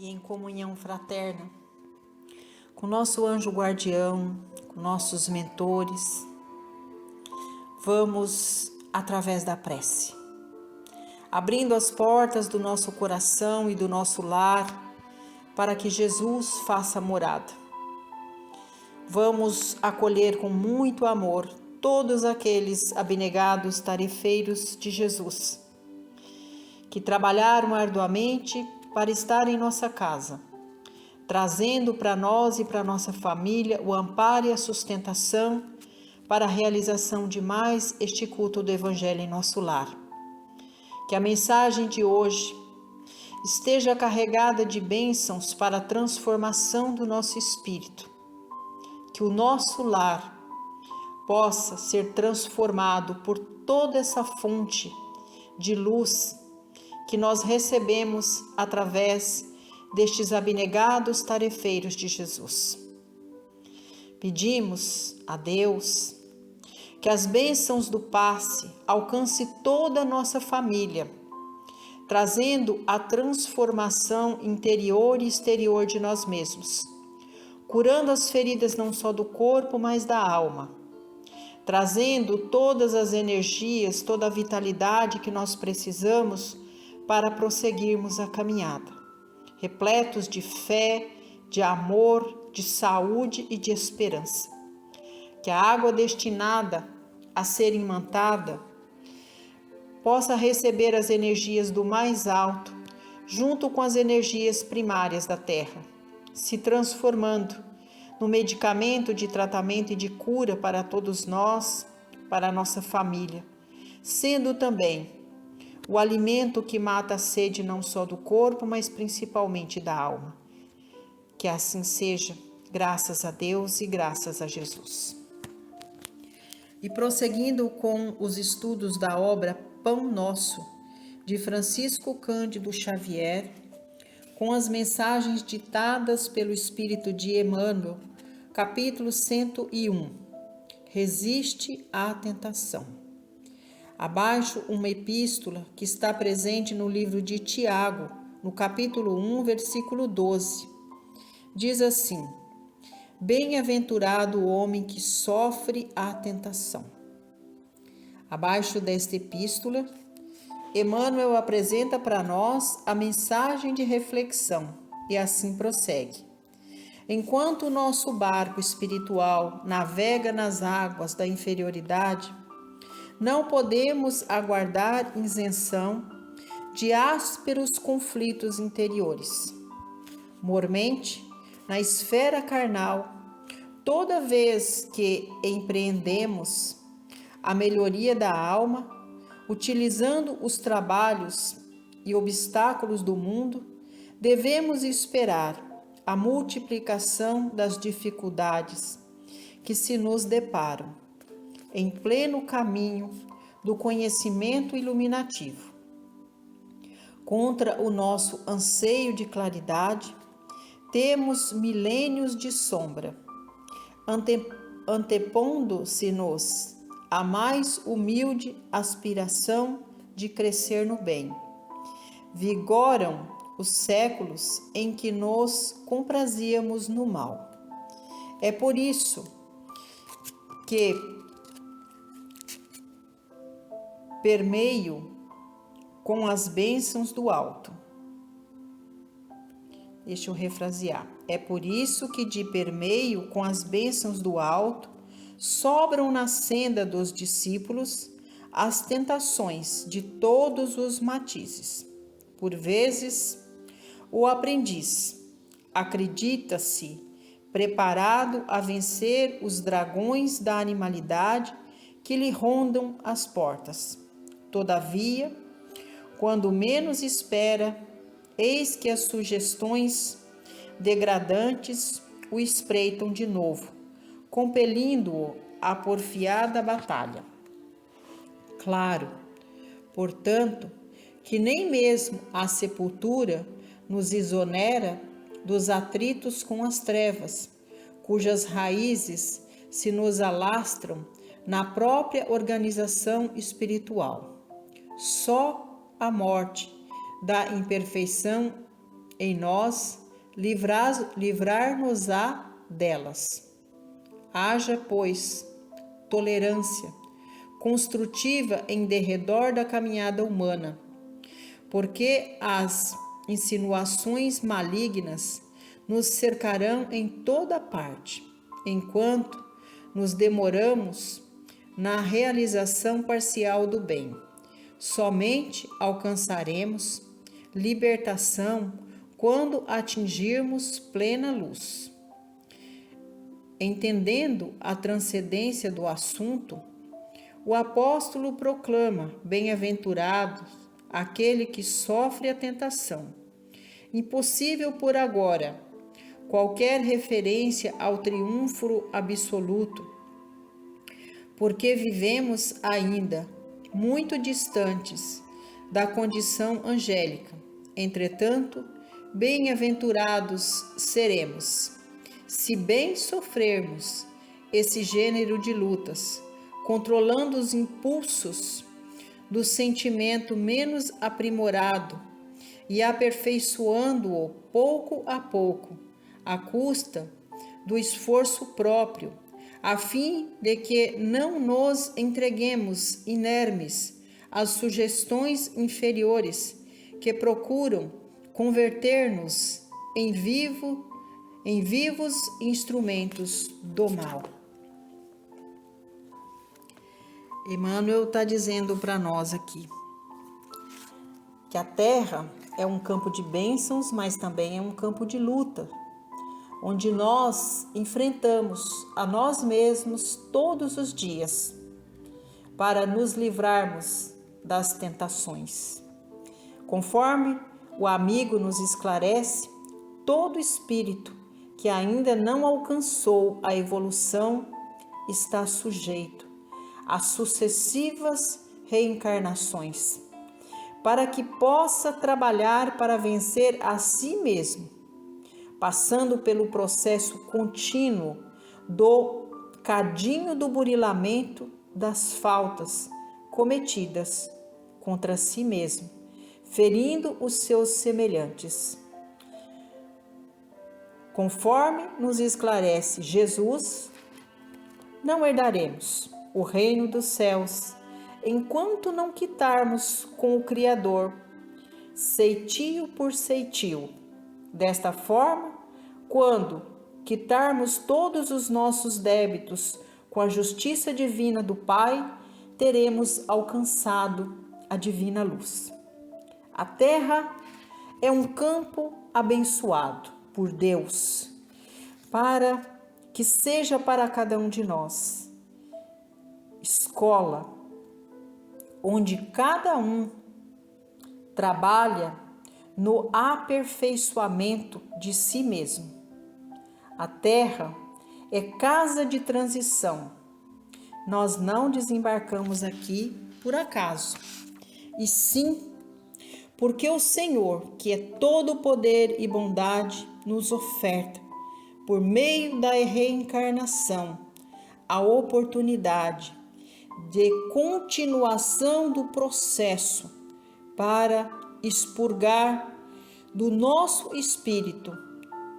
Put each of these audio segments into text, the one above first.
e em comunhão fraterna com nosso anjo guardião, com nossos mentores, vamos através da prece, abrindo as portas do nosso coração e do nosso lar para que Jesus faça morada. Vamos acolher com muito amor todos aqueles abnegados tarefeiros de Jesus, que trabalharam arduamente para estar em nossa casa, trazendo para nós e para nossa família o amparo e a sustentação para a realização de mais este culto do Evangelho em nosso lar. Que a mensagem de hoje esteja carregada de bênçãos para a transformação do nosso espírito. Que o nosso lar possa ser transformado por toda essa fonte de luz que nós recebemos através destes abnegados tarefeiros de Jesus. Pedimos a Deus que as bênçãos do passe alcance toda a nossa família, trazendo a transformação interior e exterior de nós mesmos, curando as feridas não só do corpo, mas da alma, trazendo todas as energias, toda a vitalidade que nós precisamos para prosseguirmos a caminhada, repletos de fé, de amor, de saúde e de esperança. Que a água destinada a ser imantada possa receber as energias do mais alto, junto com as energias primárias da terra, se transformando no medicamento de tratamento e de cura para todos nós, para a nossa família, sendo também o alimento que mata a sede não só do corpo, mas principalmente da alma. Que assim seja, graças a Deus e graças a Jesus. E prosseguindo com os estudos da obra Pão Nosso, de Francisco Cândido Xavier, com as mensagens ditadas pelo Espírito de Emmanuel, capítulo 101, Resiste à tentação. Abaixo uma epístola que está presente no livro de Tiago, no capítulo 1, versículo 12. Diz assim: Bem-aventurado o homem que sofre a tentação. Abaixo desta epístola, Emmanuel apresenta para nós a mensagem de reflexão e assim prossegue. Enquanto o nosso barco espiritual navega nas águas da inferioridade, não podemos aguardar isenção de ásperos conflitos interiores. Mormente, na esfera carnal, toda vez que empreendemos a melhoria da alma, utilizando os trabalhos e obstáculos do mundo, devemos esperar a multiplicação das dificuldades que se nos deparam em pleno caminho do conhecimento iluminativo. Contra o nosso anseio de claridade, temos milênios de sombra, antepondo-se-nos a mais humilde aspiração de crescer no bem. Vigoram os séculos em que nos comprazíamos no mal. É por isso que permeio com as bênçãos do alto. Deixa eu refrasear. É por isso que de permeio com as bênçãos do alto sobram na senda dos discípulos as tentações de todos os matizes. Por vezes, o aprendiz acredita-se preparado a vencer os dragões da animalidade que lhe rondam as portas. Todavia, quando menos espera, eis que as sugestões degradantes o espreitam de novo, compelindo-o a porfiada batalha. Claro, portanto, que nem mesmo a sepultura nos exonera dos atritos com as trevas, cujas raízes se nos alastram na própria organização espiritual. Só a morte da imperfeição em nós livrar-nos-á delas. Haja, pois, tolerância construtiva em derredor da caminhada humana, porque as insinuações malignas nos cercarão em toda parte, enquanto nos demoramos na realização parcial do bem. Somente alcançaremos libertação quando atingirmos plena luz. Entendendo a transcendência do assunto, o apóstolo proclama: bem-aventurado aquele que sofre a tentação. Impossível por agora qualquer referência ao triunfo absoluto, porque vivemos ainda muito distantes da condição angélica. Entretanto, bem-aventurados seremos, se bem sofrermos esse gênero de lutas, controlando os impulsos do sentimento menos aprimorado e aperfeiçoando-o pouco a pouco, à custa do esforço próprio, a fim de que não nos entreguemos inermes às sugestões inferiores que procuram converter-nos em vivos instrumentos do mal. Emmanuel está dizendo para nós aqui que a Terra é um campo de bênçãos, mas também é um campo de luta, onde nós enfrentamos a nós mesmos todos os dias para nos livrarmos das tentações. Conforme o amigo nos esclarece, todo espírito que ainda não alcançou a evolução está sujeito a sucessivas reencarnações, para que possa trabalhar para vencer a si mesmo, passando pelo processo contínuo do cadinho do burilamento das faltas cometidas contra si mesmo, ferindo os seus semelhantes. Conforme nos esclarece Jesus, não herdaremos o reino dos céus enquanto não quitarmos com o Criador, ceitio por ceitio. Desta forma, quando quitarmos todos os nossos débitos com a justiça divina do Pai, teremos alcançado a divina luz. A terra é um campo abençoado por Deus, para que seja para cada um de nós escola, onde cada um trabalha no aperfeiçoamento de si mesmo. A Terra é casa de transição. Nós não desembarcamos aqui por acaso, e sim porque o Senhor, que é todo poder e bondade, nos oferta, por meio da reencarnação, a oportunidade de continuação do processo para expurgar do nosso espírito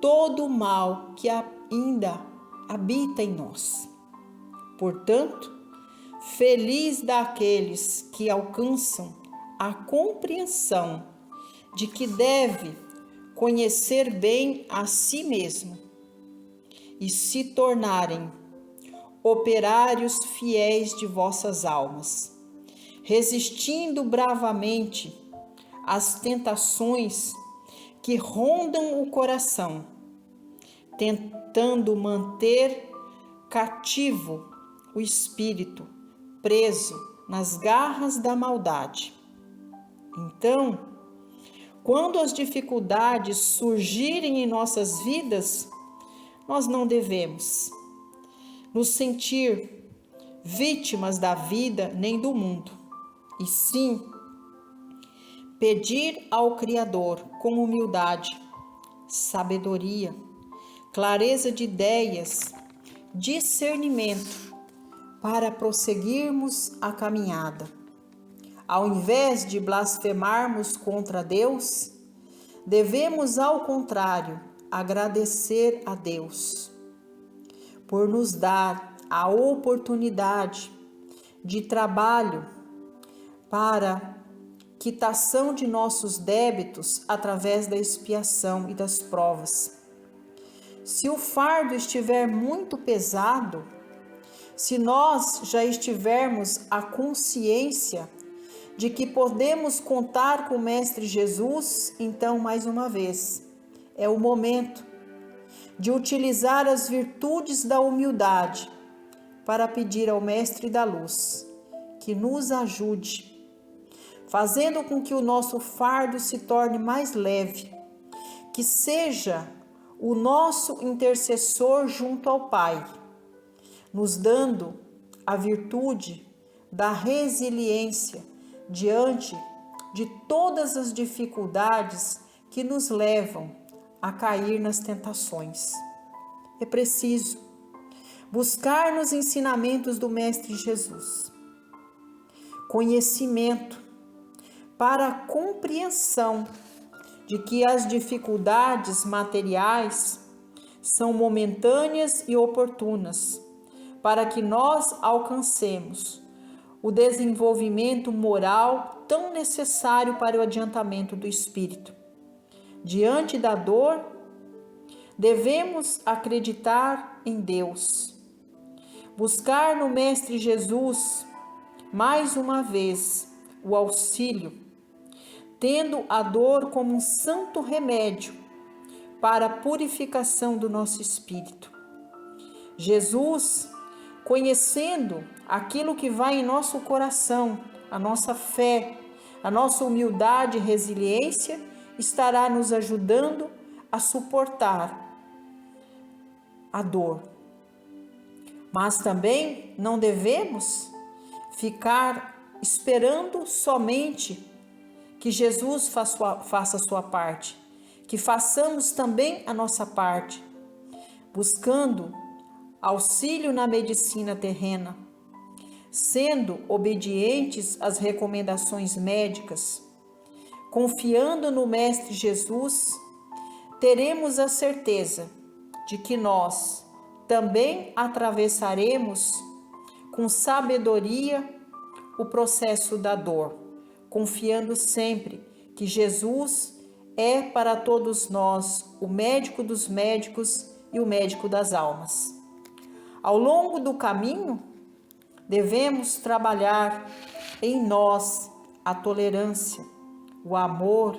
todo o mal que ainda habita em nós. Portanto, feliz daqueles que alcançam a compreensão de que deve conhecer bem a si mesmo e se tornarem operários fiéis de vossas almas, resistindo bravamente às tentações que rondam o coração, tentando manter cativo o espírito preso nas garras da maldade. Então, quando as dificuldades surgirem em nossas vidas, nós não devemos nos sentir vítimas da vida nem do mundo, e sim pedir ao Criador com humildade, sabedoria, clareza de ideias, discernimento para prosseguirmos a caminhada. Ao invés de blasfemarmos contra Deus, devemos, ao contrário, agradecer a Deus por nos dar a oportunidade de trabalho para quitação de nossos débitos através da expiação e das provas. Se o fardo estiver muito pesado, se nós já estivermos a consciência de que podemos contar com o Mestre Jesus, então, mais uma vez, é o momento de utilizar as virtudes da humildade para pedir ao Mestre da Luz que nos ajude, fazendo com que o nosso fardo se torne mais leve, que seja o nosso intercessor junto ao Pai, nos dando a virtude da resiliência diante de todas as dificuldades que nos levam a cair nas tentações. É preciso buscar nos ensinamentos do Mestre Jesus conhecimento para a compreensão de que as dificuldades materiais são momentâneas e oportunas, para que nós alcancemos o desenvolvimento moral tão necessário para o adiantamento do espírito. Diante da dor, devemos acreditar em Deus, buscar no Mestre Jesus, mais uma vez, o auxílio, tendo a dor como um santo remédio para a purificação do nosso espírito. Jesus, conhecendo aquilo que vai em nosso coração, a nossa fé, a nossa humildade e resiliência, estará nos ajudando a suportar a dor. Mas também não devemos ficar esperando somente que Jesus faça a sua parte, que façamos também a nossa parte, buscando auxílio na medicina terrena, sendo obedientes às recomendações médicas, confiando no Mestre Jesus, teremos a certeza de que nós também atravessaremos com sabedoria o processo da dor, confiando sempre que Jesus é para todos nós o médico dos médicos e o médico das almas. Ao longo do caminho, devemos trabalhar em nós a tolerância, o amor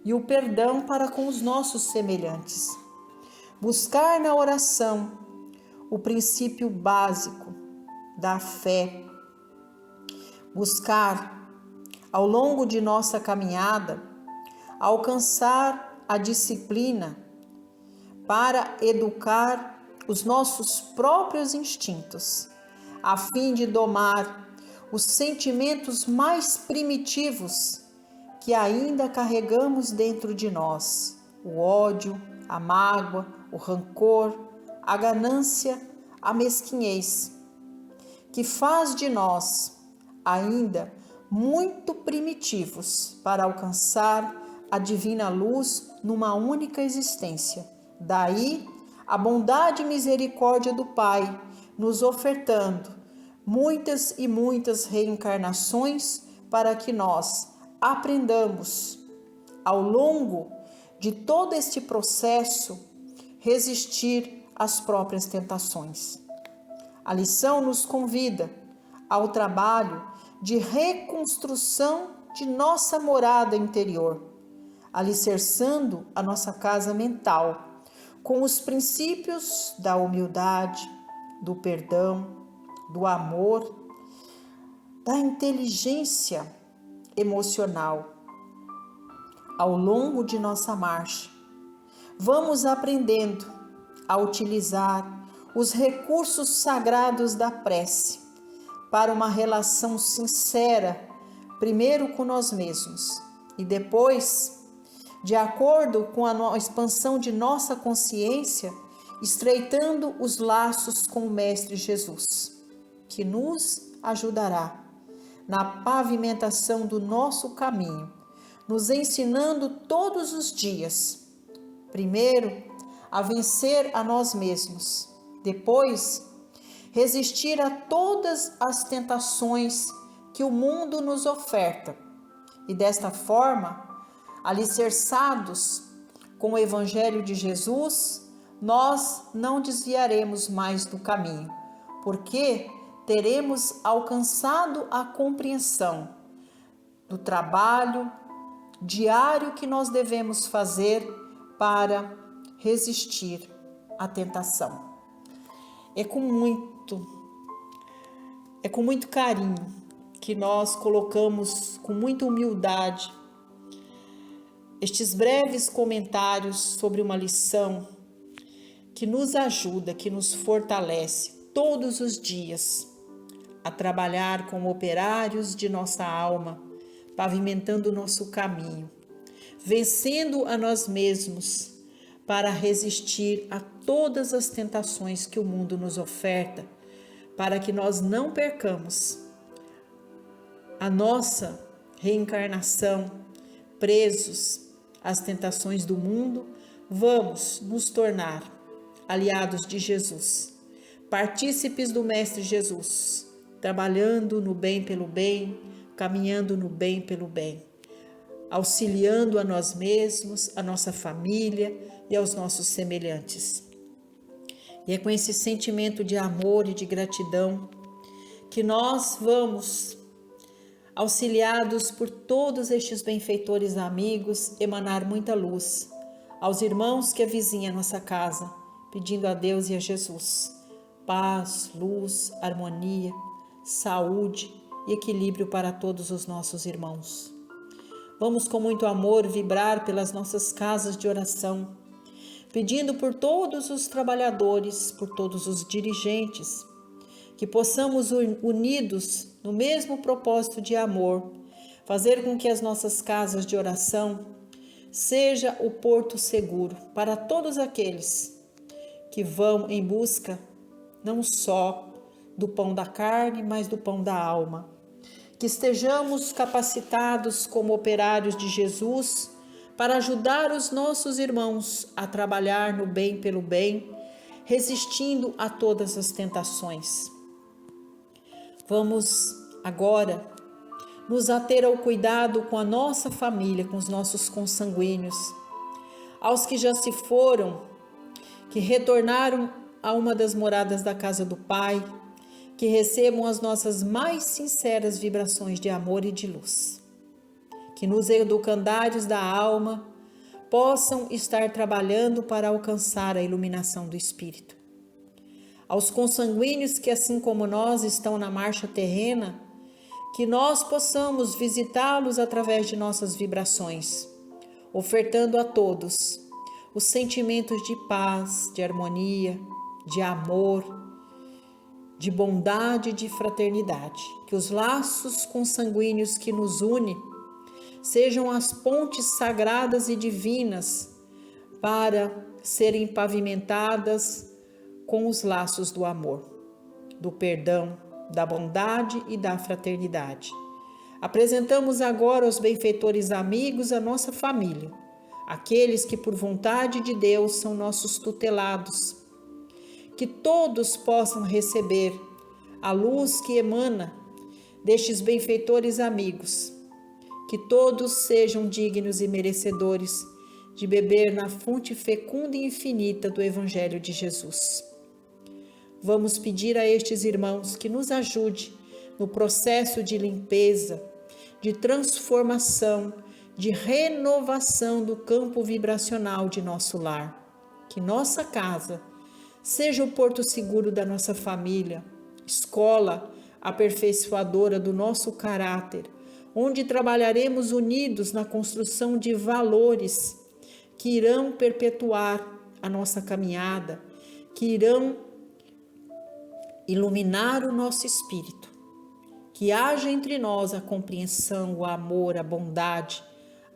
e o perdão para com os nossos semelhantes. Buscar na oração o princípio básico da fé. Buscar, ao longo de nossa caminhada, alcançar a disciplina para educar os nossos próprios instintos, a fim de domar os sentimentos mais primitivos que ainda carregamos dentro de nós: o ódio, a mágoa, o rancor, a ganância, a mesquinhez, que faz de nós ainda muito primitivos para alcançar a divina luz numa única existência. Daí a bondade e misericórdia do Pai nos ofertando muitas e muitas reencarnações para que nós aprendamos, ao longo de todo este processo, resistir às próprias tentações. A lição nos convida ao trabalho de reconstrução de nossa morada interior, alicerçando a nossa casa mental com os princípios da humildade, do perdão, do amor, da inteligência emocional. Ao longo de nossa marcha, vamos aprendendo a utilizar os recursos sagrados da prece para uma relação sincera, primeiro com nós mesmos e depois, de acordo com a expansão de nossa consciência, estreitando os laços com o Mestre Jesus, que nos ajudará na pavimentação do nosso caminho, nos ensinando todos os dias, primeiro, a vencer a nós mesmos, depois, resistir a todas as tentações que o mundo nos oferta e desta forma, alicerçados com o Evangelho de Jesus, nós não desviaremos mais do caminho, porque teremos alcançado a compreensão do trabalho diário que nós devemos fazer para resistir à tentação. É com muito carinho que nós colocamos com muita humildade estes breves comentários sobre uma lição que nos ajuda, que nos fortalece todos os dias a trabalhar como operários de nossa alma, pavimentando o nosso caminho, vencendo a nós mesmos para resistir a todas as tentações que o mundo nos oferta, para que nós não percamos a nossa reencarnação, presos às tentações do mundo, vamos nos tornar aliados de Jesus, partícipes do Mestre Jesus, trabalhando no bem pelo bem, caminhando no bem pelo bem, auxiliando a nós mesmos, a nossa família e aos nossos semelhantes. E é com esse sentimento de amor e de gratidão que nós vamos, auxiliados por todos estes benfeitores amigos, emanar muita luz aos irmãos que avizinham a nossa casa, pedindo a Deus e a Jesus paz, luz, harmonia, saúde e equilíbrio para todos os nossos irmãos. Vamos com muito amor vibrar pelas nossas casas de oração, pedindo por todos os trabalhadores, por todos os dirigentes, que possamos, unidos no mesmo propósito de amor, fazer com que as nossas casas de oração seja o porto seguro para todos aqueles que vão em busca não só do pão da carne, mas do pão da alma. Que estejamos capacitados como operários de Jesus para ajudar os nossos irmãos a trabalhar no bem pelo bem, resistindo a todas as tentações. Vamos agora nos ater ao cuidado com a nossa família, com os nossos consanguíneos, aos que já se foram, que retornaram a uma das moradas da casa do Pai, que recebam as nossas mais sinceras vibrações de amor e de luz. Que nos educandários da alma possam estar trabalhando para alcançar a iluminação do Espírito. Aos consanguíneos que, assim como nós, estão na marcha terrena, que nós possamos visitá-los através de nossas vibrações, ofertando a todos os sentimentos de paz, de harmonia, de amor, de bondade e de fraternidade. Que os laços consanguíneos que nos unem sejam as pontes sagradas e divinas para serem pavimentadas com os laços do amor, do perdão, da bondade e da fraternidade. Apresentamos agora aos benfeitores amigos a nossa família, aqueles que por vontade de Deus são nossos tutelados, que todos possam receber a luz que emana destes benfeitores amigos, que todos sejam dignos e merecedores de beber na fonte fecunda e infinita do Evangelho de Jesus. Vamos pedir a estes irmãos que nos ajude no processo de limpeza, de transformação, de renovação do campo vibracional de nosso lar. Que nossa casa seja o porto seguro da nossa família, escola aperfeiçoadora do nosso caráter, onde trabalharemos unidos na construção de valores que irão perpetuar a nossa caminhada, que irão iluminar o nosso espírito, que haja entre nós a compreensão, o amor, a bondade,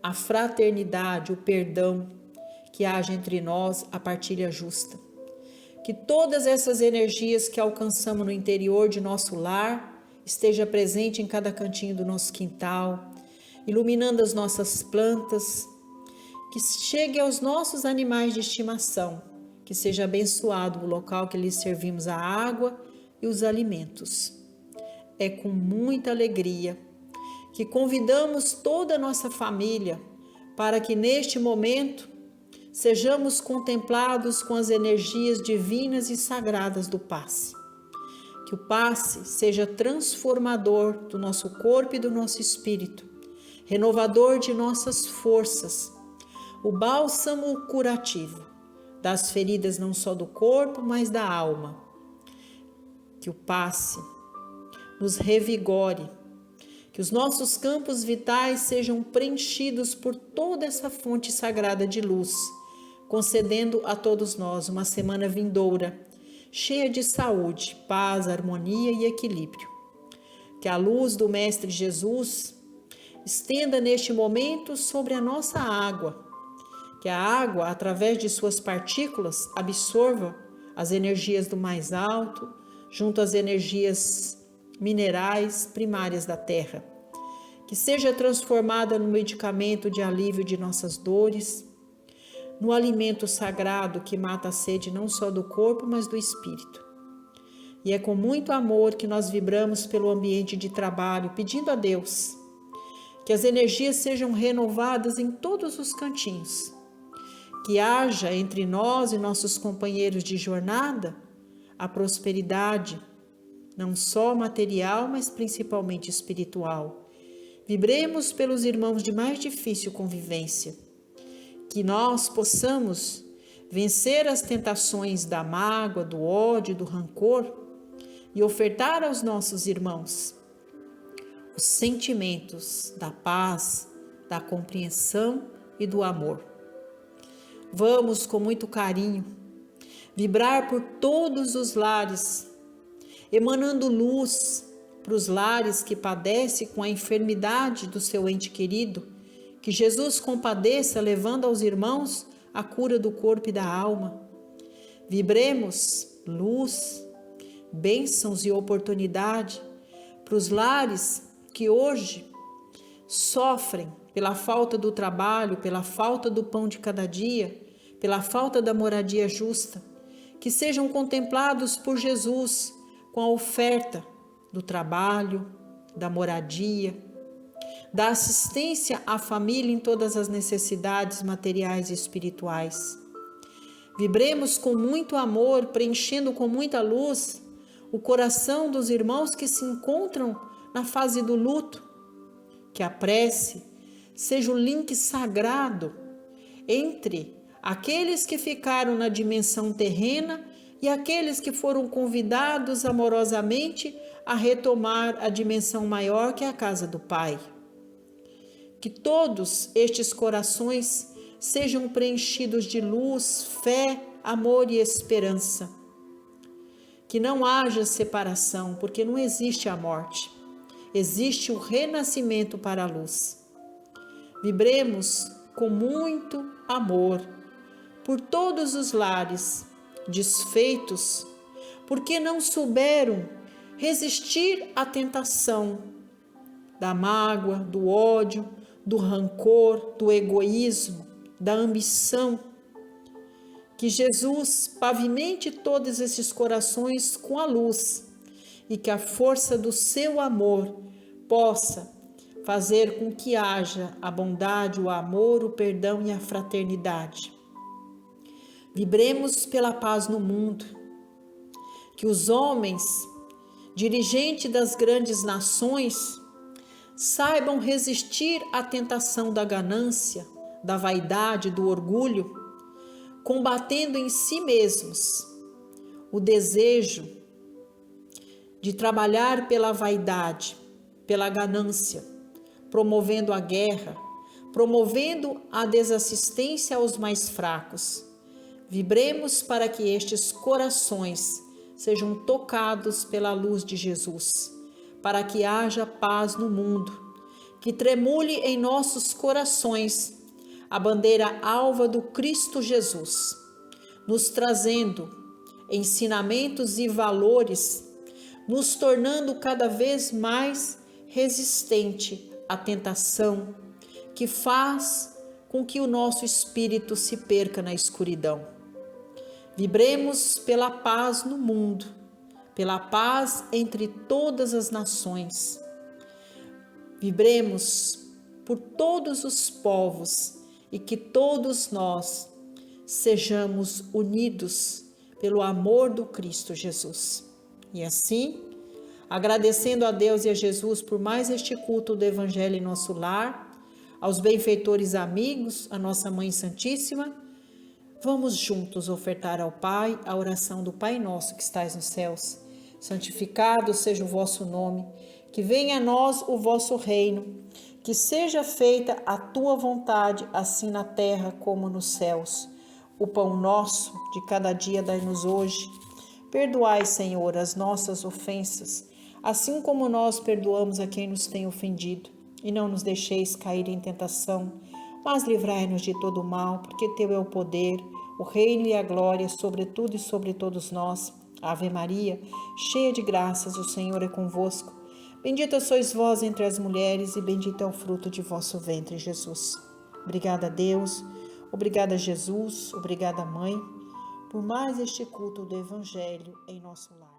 a fraternidade, o perdão, que haja entre nós a partilha justa. Que todas essas energias que alcançamos no interior de nosso lar esteja presente em cada cantinho do nosso quintal, iluminando as nossas plantas, que chegue aos nossos animais de estimação, que seja abençoado o local que lhes servimos a água e os alimentos. É com muita alegria que convidamos toda a nossa família para que neste momento sejamos contemplados com as energias divinas e sagradas do passe. Que o passe seja transformador do nosso corpo e do nosso espírito, renovador de nossas forças, o bálsamo curativo das feridas não só do corpo, mas da alma. Que o passe nos revigore, que os nossos campos vitais sejam preenchidos por toda essa fonte sagrada de luz, concedendo a todos nós uma semana vindoura, cheia de saúde, paz, harmonia e equilíbrio. Que a luz do Mestre Jesus estenda neste momento sobre a nossa água, que a água, através de suas partículas, absorva as energias do mais alto, junto às energias minerais primárias da terra, que seja transformada no medicamento de alívio de nossas dores, no alimento sagrado que mata a sede não só do corpo, mas do espírito. E é com muito amor que nós vibramos pelo ambiente de trabalho, pedindo a Deus que as energias sejam renovadas em todos os cantinhos, que haja entre nós e nossos companheiros de jornada a prosperidade, não só material, mas principalmente espiritual. Vibremos pelos irmãos de mais difícil convivência, que nós possamos vencer as tentações da mágoa, do ódio, do rancor e ofertar aos nossos irmãos os sentimentos da paz, da compreensão e do amor. Vamos, com muito carinho, vibrar por todos os lares, emanando luz para os lares que padecem com a enfermidade do seu ente querido, que Jesus compadeça, levando aos irmãos a cura do corpo e da alma. Vibremos luz, bênçãos e oportunidade para os lares que hoje sofrem pela falta do trabalho, pela falta do pão de cada dia, pela falta da moradia justa, que sejam contemplados por Jesus com a oferta do trabalho, da moradia, da assistência à família em todas as necessidades materiais e espirituais. Vibremos com muito amor, preenchendo com muita luz o coração dos irmãos que se encontram na fase do luto. Que a prece seja o link sagrado entre aqueles que ficaram na dimensão terrena e aqueles que foram convidados amorosamente a retomar a dimensão maior que é a casa do Pai. Que todos estes corações sejam preenchidos de luz, fé, amor e esperança. Que não haja separação, porque não existe a morte. Existe o renascimento para a luz. Vibremos com muito amor por todos os lares desfeitos, porque não souberam resistir à tentação da mágoa, do ódio, do rancor, do egoísmo, da ambição. Que Jesus pavimente todos esses corações com a luz e que a força do seu amor possa fazer com que haja a bondade, o amor, o perdão e a fraternidade. Vibremos pela paz no mundo. Que os homens, dirigentes das grandes nações, saibam resistir à tentação da ganância, da vaidade, do orgulho, combatendo em si mesmos o desejo de trabalhar pela vaidade, pela ganância, promovendo a guerra, promovendo a desassistência aos mais fracos. Vibremos para que estes corações sejam tocados pela luz de Jesus, para que haja paz no mundo, que tremule em nossos corações a bandeira alva do Cristo Jesus, nos trazendo ensinamentos e valores, nos tornando cada vez mais resistente a tentação que faz com que o nosso espírito se perca na escuridão. Vibremos pela paz no mundo, pela paz entre todas as nações. Vibremos por todos os povos e que todos nós sejamos unidos pelo amor do Cristo Jesus. E assim, agradecendo a Deus e a Jesus por mais este culto do Evangelho em nosso lar, aos benfeitores amigos, a nossa Mãe Santíssima, vamos juntos ofertar ao Pai a oração do Pai Nosso que estais nos céus. Santificado seja o vosso nome, que venha a nós o vosso reino, que seja feita a tua vontade, assim na terra como nos céus. O pão nosso de cada dia dai-nos hoje. Perdoai, Senhor, as nossas ofensas, assim como nós perdoamos a quem nos tem ofendido. E não nos deixeis cair em tentação, mas livrai-nos de todo o mal, porque teu é o poder, o reino e a glória sobre tudo e sobre todos nós. Ave Maria, cheia de graças, o Senhor é convosco. Bendita sois vós entre as mulheres e bendito é o fruto de vosso ventre, Jesus. Obrigada, Deus. Obrigada, Jesus. Obrigada, Mãe, por mais este culto do Evangelho em nosso lar.